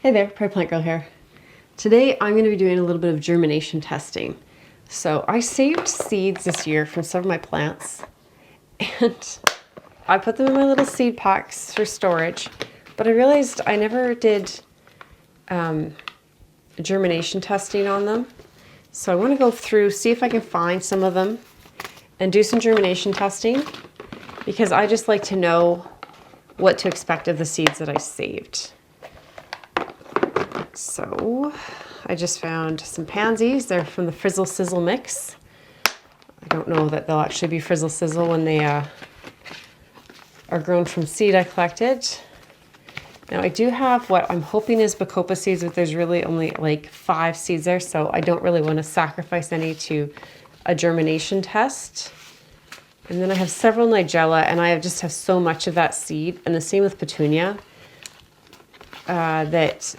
Hey there, Prairie Plant Girl here. Today I'm going to be doing a little bit of germination testing. So I saved seeds this year from some of my plants and I put them in my little seed packs for storage, but I realized I never did germination testing on them. So I want to go through, see if I can find some of them and do some germination testing, because I just like to know what to expect of the seeds that I saved. So I just found some pansies. They're from the Frizzle Sizzle mix. I don't know that they'll actually be Frizzle Sizzle when they are grown from seed I collected. Now I do have what I'm hoping is Bacopa seeds, but there's really only like 5 seeds there, so I don't really want to sacrifice any to a germination test. And then I have several Nigella, and I just have so much of that seed, and the same with Petunia, that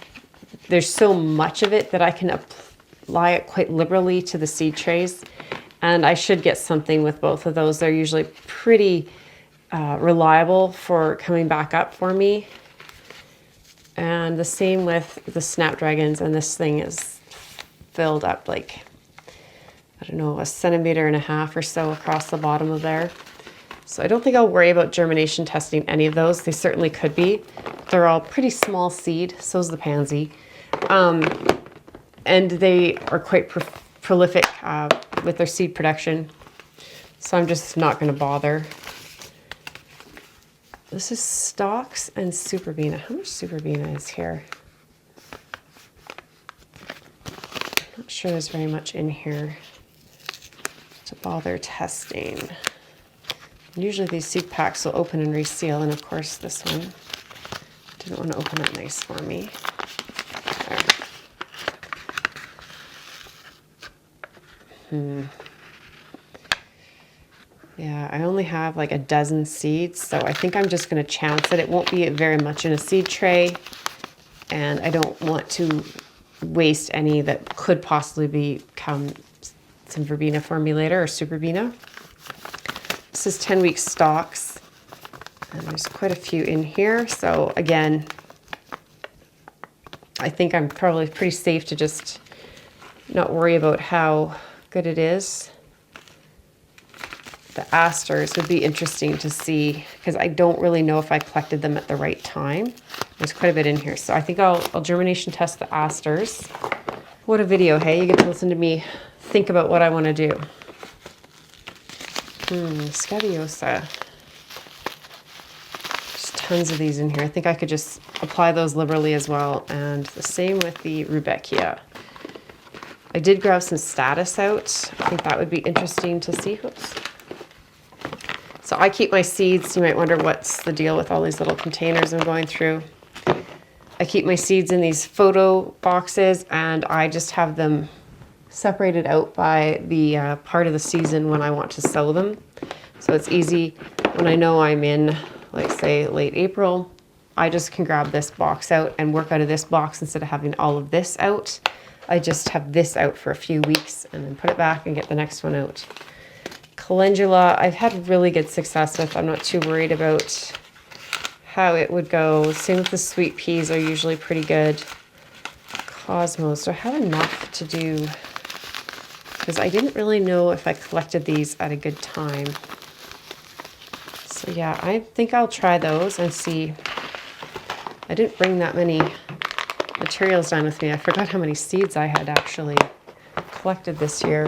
there's so much of it that I can apply it quite liberally to the seed trays. And I should get something with both of those. They're usually pretty reliable for coming back up for me. And the same with the Snapdragons, and this thing is filled up like, I don't know, 1.5 centimeters or so across the bottom of there. So I don't think I'll worry about germination testing any of those. They certainly could be. They're all pretty small seed, so is the pansy. And they are quite prolific with their seed production. So I'm just not going to bother. This is stalks and Superbena. How much Superbena is here? I'm not sure there's very much in here to bother testing. Usually these seed packs will open and reseal, and of course this one didn't want to open that nice for me. Yeah, I only have like 12 seeds, so I think I'm just going to chance it. It won't be very much in a seed tray, and I don't want to waste any that could possibly become some verbena for me later, or Superbena. This is 10-week stalks, and there's quite a few in here. So again, I think I'm probably pretty safe to just not worry about how good it is. The asters would be interesting to see, because I don't really know if I collected them at the right time. There's quite a bit in here, so I think I'll germination test the asters. What a video, hey? You get to listen to me think about what I want to do. Scabiosa. There's tons of these in here. I think I could just apply those liberally as well, and the same with the Rudbeckia. I did grab some status out. I think that would be interesting to see. Oops. So I keep my seeds. You might wonder what's the deal with all these little containers I'm going through. I keep my seeds in these photo boxes, and I just have them separated out by the part of the season when I want to sow them. So it's easy when I know I'm in, like say, late April, I just can grab this box out and work out of this box instead of having all of this out. I just have this out for a few weeks and then put it back and get the next one out. Calendula, I've had really good success with. I'm not too worried about how it would go. Same with the sweet peas, are usually pretty good. Cosmos, do I have enough to do? Because I didn't really know if I collected these at a good time. So yeah, I think I'll try those and see. I didn't bring that many materials down with me. I forgot how many seeds I had actually collected this year.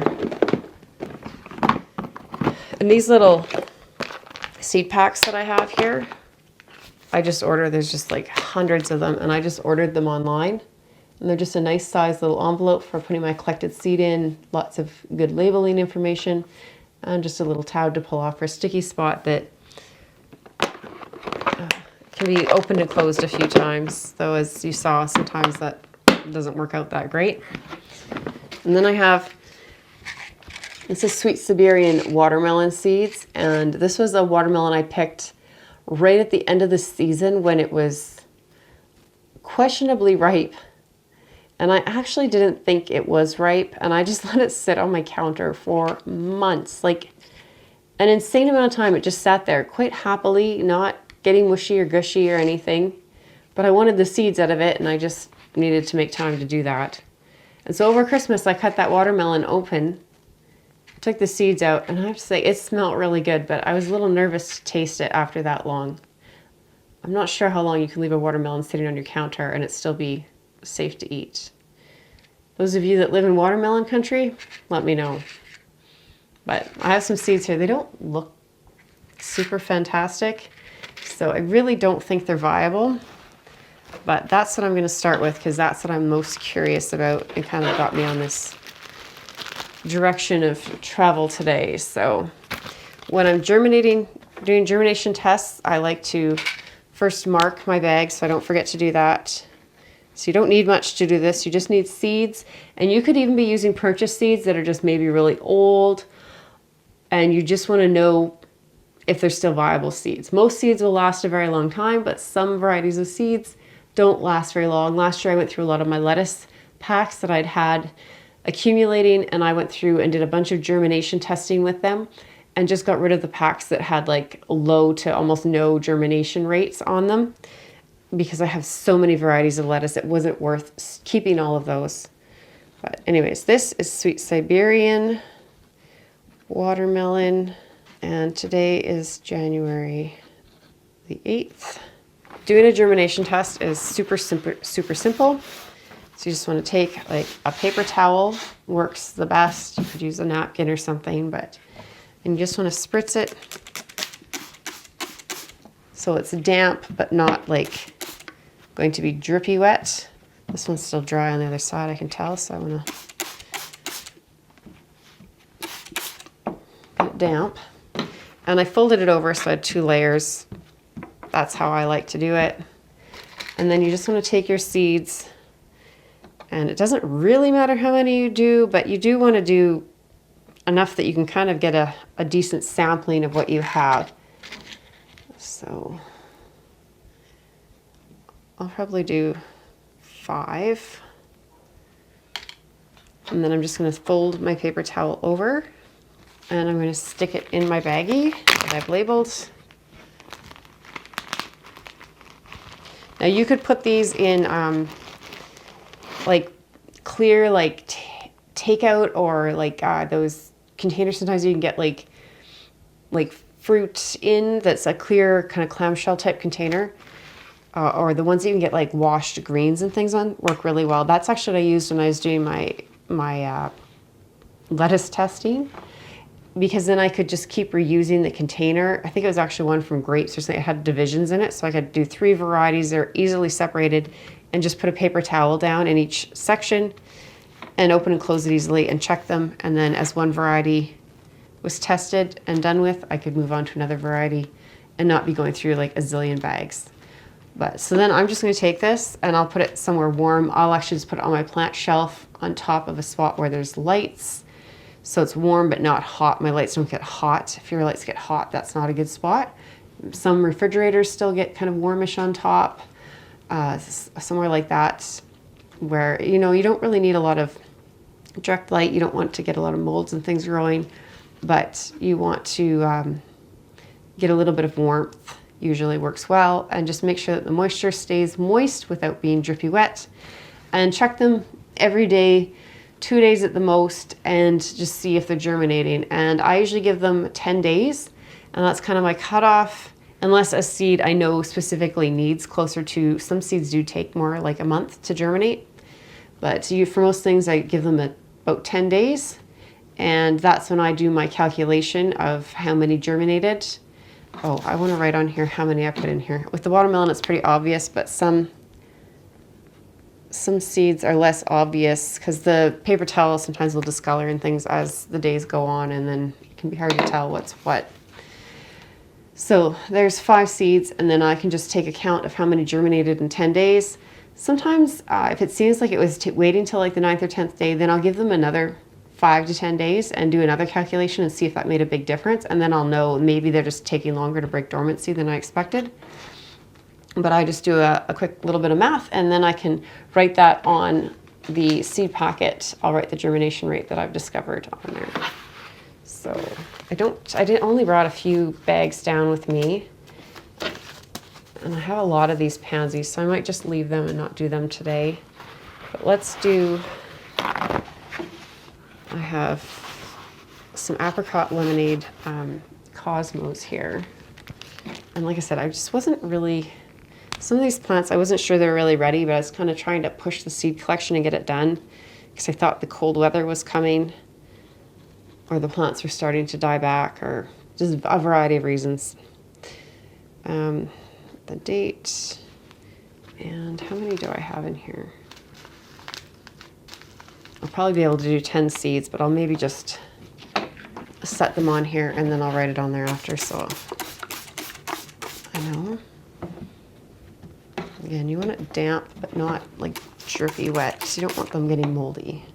And these little seed packs that I have here, I just ordered, there's just like hundreds of them, and I just ordered them online. And they're just a nice size little envelope for putting my collected seed in, lots of good labeling information, and just a little tab to pull off for a sticky spot that can be opened and closed a few times, though as you saw, sometimes that doesn't work out that great. And then I have, this is Sweet Siberian watermelon seeds, and this was a watermelon I picked right at the end of the season when it was questionably ripe. And I actually didn't think it was ripe, and I just let it sit on my counter for months, like an insane amount of time. It just sat there quite happily, not getting mushy or gushy or anything. But I wanted the seeds out of it, and I just needed to make time to do that. And so over Christmas, I cut that watermelon open, took the seeds out, and I have to say it smelled really good, but I was a little nervous to taste it after that long. I'm not sure how long you can leave a watermelon sitting on your counter and it still be safe to eat. Those of you that live in watermelon country, let me know. But I have some seeds here. They don't look super fantastic, so I really don't think they're viable. But that's what I'm going to start with because that's what I'm most curious about and kind of got me on this direction of travel today. So when I'm doing germination tests, I like to first mark my bag so I don't forget to do that. So you don't need much to do this. You just need seeds, and you could even be using purchased seeds that are just maybe really old, and you just want to know if they're still viable seeds. Most seeds will last a very long time, but some varieties of seeds don't last very long. Last year I went through a lot of my lettuce packs that I'd had accumulating, and I went through and did a bunch of germination testing with them and just got rid of the packs that had like low to almost no germination rates on them because I have so many varieties of lettuce, it wasn't worth keeping all of those. But anyways, this is Sweet Siberian watermelon, and today is January the 8th. Doing a germination test is super simple. So you just want to take like a paper towel, works the best. You could use a napkin or something, and you just want to spritz it so it's damp but not like going to be drippy wet. This one's still dry on the other side, I can tell, so I want to get it damp. And I folded it over so I had 2 layers. That's how I like to do it. And then you just want to take your seeds, and it doesn't really matter how many you do, but you do want to do enough that you can kind of get a decent sampling of what you have. So I'll probably do 5. And then I'm just going to fold my paper towel over, and I'm going to stick it in my baggie that I've labeled. Now you could put these in like clear like takeout or like those containers. Sometimes you can get like fruit in that's a clear kind of clamshell type container, or the ones that you can get like washed greens and things on work really well. That's actually what I used when I was doing my lettuce testing, because then I could just keep reusing the container. I think it was actually one from grapes or something. It had divisions in it, so I could do 3 varieties. They're easily separated, and just put a paper towel down in each section and open and close it easily and check them. And then as one variety was tested and done with, I could move on to another variety and not be going through like a zillion bags. But so then I'm just going to take this and I'll put it somewhere warm. I'll actually just put it on my plant shelf on top of a spot where there's lights, so it's warm but not hot. My lights don't get hot. If your lights get hot, that's not a good spot. Some refrigerators still get kind of warmish on top. Somewhere like that where, you know, you don't really need a lot of direct light. You don't want to get a lot of molds and things growing, but you want to get a little bit of warmth. Usually works well. And just make sure that the moisture stays moist without being drippy wet. And check them every day, 2 days at the most, and just see if they're germinating. And I usually give them 10 days, and that's kind of my cutoff, unless a seed I know specifically needs closer to, some seeds do take more like a month to germinate. But for most things, I give them about 10 days, and that's when I do my calculation of how many germinated. Oh, I want to write on here how many I put in here. With the watermelon, it's pretty obvious, but some seeds are less obvious because the paper towel sometimes will discolor and things as the days go on, and then it can be hard to tell what's what. So there's 5 seeds, and then I can just take account of how many germinated in 10 days. Sometimes if it seems like it was waiting till like the 9th or 10th day, then I'll give them another 5 to 10 days and do another calculation and see if that made a big difference. And then I'll know maybe they're just taking longer to break dormancy than I expected. But I just do a quick little bit of math, and then I can write that on the seed packet. I'll write the germination rate that I've discovered on there. So I only brought a few bags down with me. And I have a lot of these pansies, so I might just leave them and not do them today. But let's do, I have some apricot lemonade cosmos here. And like I said, I just wasn't really, some of these plants, I wasn't sure they were really ready, but I was kind of trying to push the seed collection and get it done because I thought the cold weather was coming or the plants were starting to die back or just a variety of reasons. The date, and how many do I have in here? I'll probably be able to do 10 seeds, but I'll maybe just set them on here and then I'll write it on there after, so I know. Again, you want it damp, but not like jerky wet, because you don't want them getting moldy.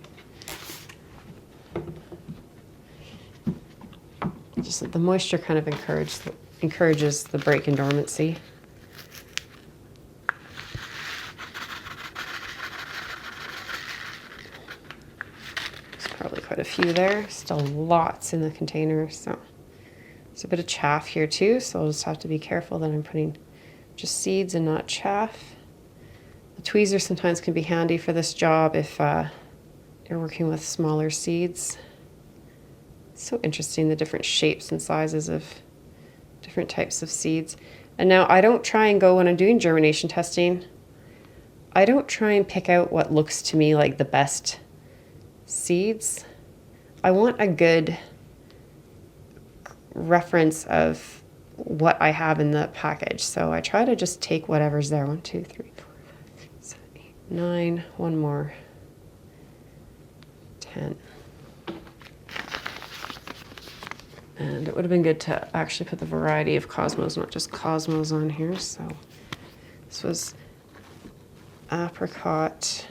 Just that the moisture kind of encourages the break in dormancy. There's probably quite a few there. Still lots in the container, so there's a bit of chaff here too, so I'll just have to be careful that I'm putting just seeds and not chaff. The tweezers sometimes can be handy for this job if you're working with smaller seeds. It's so interesting, the different shapes and sizes of different types of seeds. And now I don't try and go, when I'm doing germination testing, I don't try and pick out what looks to me like the best seeds. I want a good reference of what I have in the package. So I try to just take whatever's there. 1, 2, 3, 4, 5, 6, 7, 8, 9, one more, 10. And it would have been good to actually put the variety of cosmos, not just cosmos, on here. So this was apricot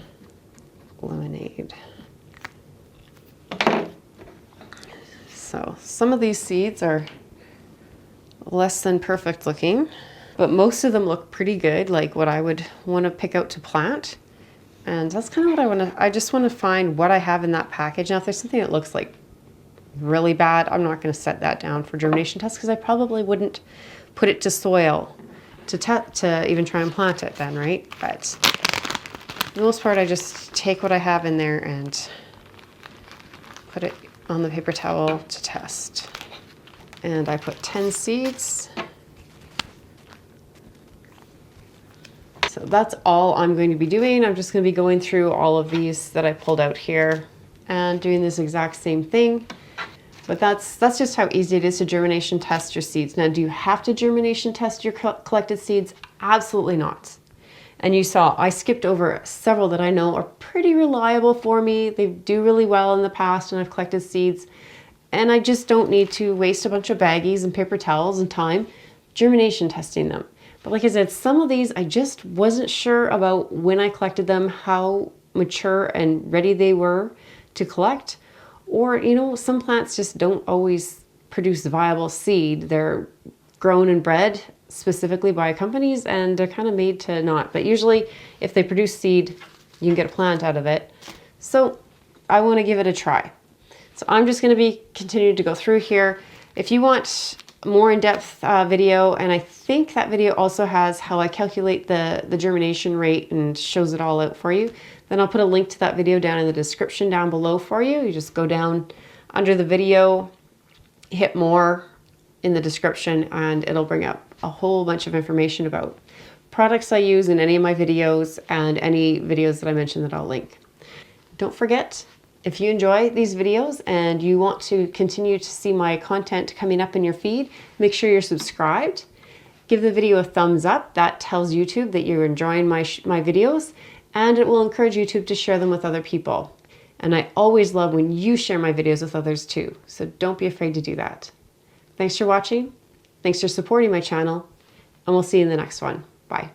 lemonade. So some of these seeds are less than perfect looking, but most of them look pretty good, like what I would want to pick out to plant. And that's kind of what I want to, I just want to find what I have in that package. Now, if there's something that looks like really bad, I'm not going to set that down for germination tests, because I probably wouldn't put it to soil to even try and plant it then, right? But for the most part, I just take what I have in there and put it on the paper towel to test. And I put 10 seeds. So that's all I'm going to be doing. I'm just going to be going through all of these that I pulled out here and doing this exact same thing. But that's just how easy it is to germination test your seeds. Now, do you have to germination test your collected seeds? Absolutely not. And you saw I skipped over several that I know are pretty reliable for me. They do really well in the past, and I've collected seeds. And I just don't need to waste a bunch of baggies and paper towels and time germination testing them. But like I said, some of these I just wasn't sure about when I collected them, how mature and ready they were to collect. Or, you know, some plants just don't always produce viable seed. They're grown and bred specifically by companies, and they're kind of made to not. But usually if they produce seed, you can get a plant out of it. So I want to give it a try. So I'm just going to be continuing to go through here. If you want more in-depth video, and I think that video also has how I calculate the germination rate and shows it all out for you, then I'll put a link to that video down in the description down below for you. You just go down under the video, hit more in the description, and it'll bring up a whole bunch of information about products I use in any of my videos and any videos that I mentioned that I'll link. Don't forget, if you enjoy these videos and you want to continue to see my content coming up in your feed, make sure you're subscribed. Give the video a thumbs up. That tells YouTube that you're enjoying my videos, and it will encourage YouTube to share them with other people. And I always love when you share my videos with others too, so don't be afraid to do that. Thanks for watching. Thanks for supporting my channel, and we'll see you in the next one. Bye.